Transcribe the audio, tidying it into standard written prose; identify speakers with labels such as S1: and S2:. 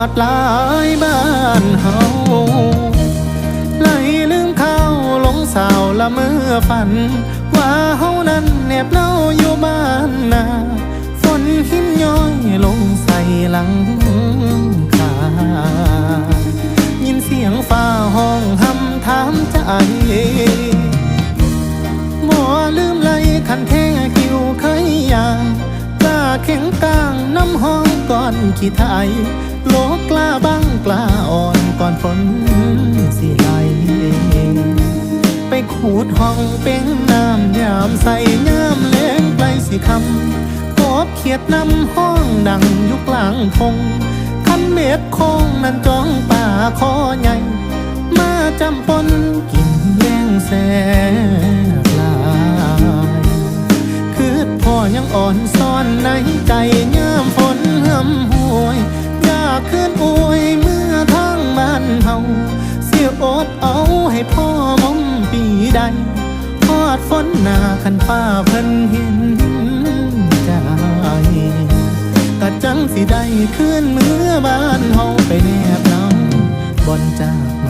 S1: หลายบ้านเฮาไหลลืมข้าวหลงสาวละเมื่อฝันว่าเฮานั้นแนบเล่าอยู่บ้านนาฝนหินย้อยลงใส่หลังคายินเสียงฟ้าห้องหำถามใจหมอลืมไหลคันแท้กิวเคยยางกล้าแข็งกลางน้ำห้องก่อนขี้ไทยโลกกล้าบ้างกล้าอ่อนก่อนฝนสิไหลไปขูดห้องเป็นน้ำยามใส่ยามแล้งไกลสิคำกบเขียดนำห้องดังยุกลางพงคันเม็ดคงนั้นจ้องป่าคอใหญ่มาจำปนกินแย่งแสบลายคือพ่อยังอ่อนซ่อนในใจยามฝนเหื่อมห่วยอยากคืนอวยเมื่อทางบ้านเฮาเสียอดเอาให้พ่อมอมปีใดทอดฝนหน้าคันฟ้าเพิ่นเห็นใจกะจังสิได้คืนเมื่อบ้านเฮาไปแนบน้ำบอนจาก